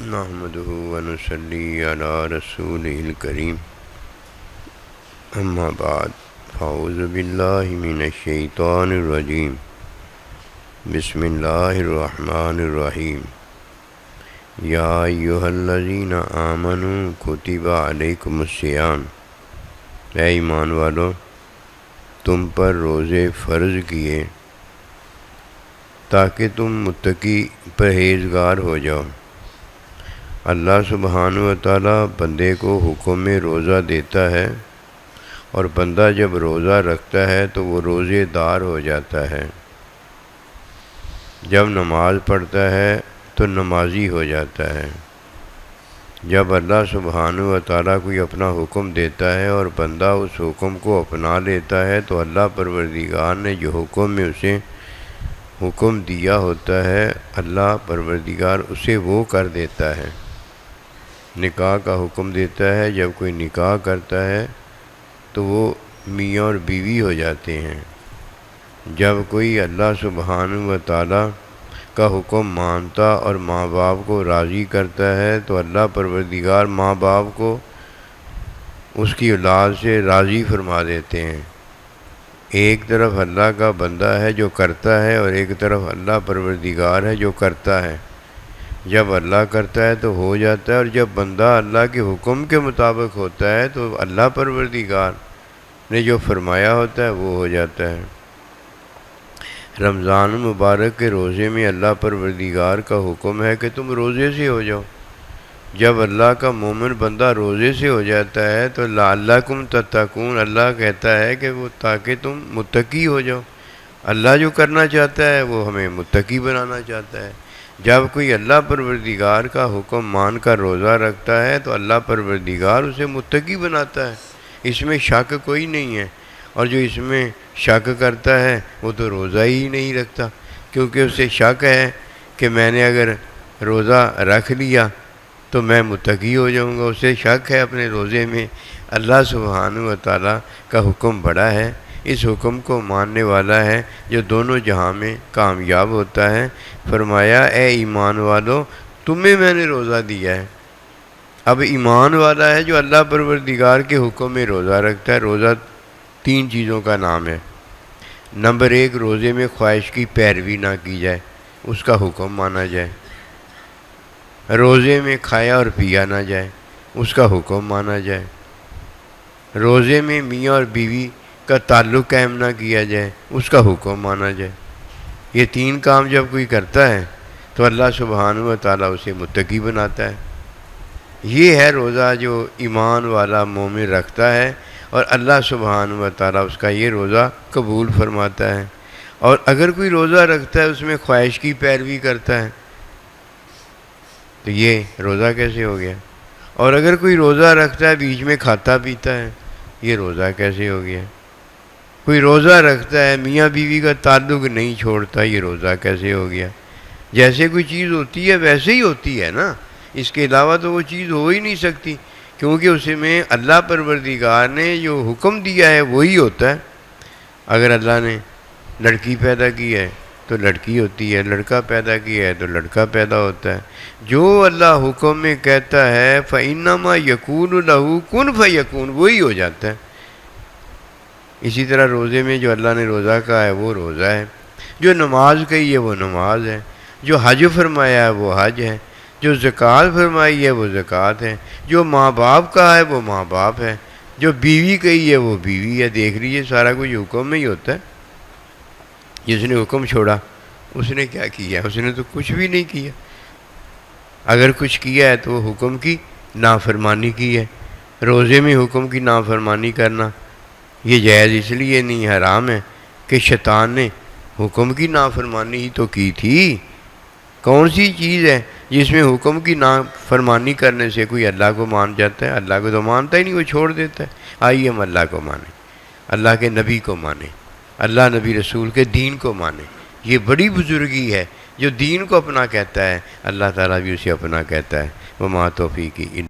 نحمده ونصلي على رسوله الكريم اما بعد فاعوذ بالله من الشيطان الرجيم بسم الله الرحمن الرحيم يا أيها الذين آمنوا كتب عليكم الصيام اے ایمان والو تم پر روزے فرض کیے تاکہ تم متقی پرہیزگار ہو جاؤ۔ اللہ سبحانہ و تعالیٰ بندے کو حکم میں روزہ دیتا ہے اور بندہ جب روزہ رکھتا ہے تو وہ روزے دار ہو جاتا ہے۔ جب نماز پڑھتا ہے تو نمازی ہو جاتا ہے۔ جب اللہ سبحانہ و تعالیٰ کوئی اپنا حکم دیتا ہے اور بندہ اس حکم کو اپنا لیتا ہے تو اللہ پروردگار نے جو حکم میں اسے حکم دیا ہوتا ہے اللہ پروردگار اسے وہ کر دیتا ہے۔ نکاح کا حکم دیتا ہے، جب کوئی نکاح کرتا ہے تو وہ میاں اور بیوی ہو جاتے ہیں۔ جب کوئی اللہ سبحانہ و تعالیٰ کا حکم مانتا اور ماں باپ کو راضی کرتا ہے تو اللہ پروردگار ماں باپ کو اس کی اولاد سے راضی فرما دیتے ہیں۔ ایک طرف اللہ کا بندہ ہے جو کرتا ہے اور ایک طرف اللہ پروردگار ہے جو کرتا ہے۔ جب اللہ کرتا ہے تو ہو جاتا ہے، اور جب بندہ اللہ کے حکم کے مطابق ہوتا ہے تو اللہ پروردگار نے جو فرمایا ہوتا ہے وہ ہو جاتا ہے۔ رمضان مبارک کے روزے میں اللہ پروردگار کا حکم ہے کہ تم روزے سے ہو جاؤ۔ جب اللہ کا مومن بندہ روزے سے ہو جاتا ہے تو لعلکم تتقون، اللہ کہتا ہے کہ وہ تاکہ تم متقی ہو جاؤ۔ اللہ جو کرنا چاہتا ہے وہ ہمیں متقی بنانا چاہتا ہے۔ جب کوئی اللہ پروردگار کا حکم مان کر روزہ رکھتا ہے تو اللہ پروردگار اسے متقی بناتا ہے، اس میں شک کوئی نہیں ہے۔ اور جو اس میں شک کرتا ہے وہ تو روزہ ہی نہیں رکھتا، کیونکہ اسے شک ہے کہ میں نے اگر روزہ رکھ لیا تو میں متقی ہو جاؤں گا۔ اسے شک ہے اپنے روزے میں۔ اللہ سبحانہ و تعالیٰ کا حکم بڑا ہے، اس حکم کو ماننے والا ہے جو دونوں جہاں میں کامیاب ہوتا ہے۔ فرمایا اے ایمان والو تمہیں میں نے روزہ دیا ہے۔ اب ایمان والا ہے جو اللہ پروردگار کے حکم میں روزہ رکھتا ہے۔ روزہ 3 چیزوں کا نام ہے۔ نمبر 1، روزے میں خواہش کی پیروی نہ کی جائے، اس کا حکم مانا جائے۔ روزے میں کھایا اور پیا نہ جائے، اس کا حکم مانا جائے۔ روزے میں میاں اور بیوی کا تعلق قائم نہ کیا جائے، اس کا حکم مانا جائے۔ یہ 3 کام جب کوئی کرتا ہے تو اللہ سبحانہ و تعالیٰ اسے متقی بناتا ہے۔ یہ ہے روزہ جو ایمان والا مومن رکھتا ہے، اور اللہ سبحانہ و تعالیٰ اس کا یہ روزہ قبول فرماتا ہے۔ اور اگر کوئی روزہ رکھتا ہے اس میں خواہش کی پیروی کرتا ہے تو یہ روزہ کیسے ہو گیا؟ اور اگر کوئی روزہ رکھتا ہے بیچ میں کھاتا پیتا ہے، یہ روزہ کیسے ہو گیا؟ کوئی روزہ رکھتا ہے میاں بیوی کا تعلق نہیں چھوڑتا، یہ روزہ کیسے ہو گیا؟ جیسے کوئی چیز ہوتی ہے ویسے ہی ہوتی ہے نا، اس کے علاوہ تو وہ چیز ہو ہی نہیں سکتی، کیونکہ اس میں اللہ پروردگار نے جو حکم دیا ہے وہی ہوتا ہے۔ اگر اللہ نے لڑکی پیدا کی ہے تو لڑکی ہوتی ہے، لڑکا پیدا کیا ہے تو لڑکا پیدا ہوتا ہے۔ جو اللہ حکم میں کہتا ہے فَإِنَّمَا يَكُونُ لَهُ كُن فَيَكُونُ، وہی ہو جاتا ہے۔ اسی طرح روزے میں جو اللہ نے روزہ کہا ہے وہ روزہ ہے، جو نماز کہی ہے وہ نماز ہے، جو حج فرمایا ہے وہ حج ہے، جو زکوٰۃ فرمائی ہے وہ زکوٰۃ ہے، جو ماں باپ کہا ہے وہ ماں باپ ہے، جو بیوی کہی ہے وہ بیوی ہے۔ دیکھ لیجیے سارا کچھ حکم میں ہی ہوتا ہے۔ جس نے حکم چھوڑا اس نے کیا کیا؟ اس نے تو کچھ بھی نہیں کیا۔ اگر کچھ کیا ہے تو وہ حکم کی نافرمانی کی ہے۔ روزے میں حکم کی نافرمانی کرنا یہ جائز اس لیے نہیں، حرام ہے کہ شیطان نے حکم کی نافرمانی ہی تو کی تھی۔ کون سی چیز ہے جس میں حکم کی نافرمانی کرنے سے کوئی اللہ کو مان جاتا ہے؟ اللہ کو تو مانتا ہی نہیں، وہ چھوڑ دیتا ہے۔ آئیے ہم اللہ کو مانیں، اللہ کے نبی کو مانیں، اللہ نبی رسول کے دین کو مانیں۔ یہ بڑی بزرگی ہے، جو دین کو اپنا کہتا ہے اللہ تعالیٰ بھی اسے اپنا کہتا ہے۔ وما توفیقی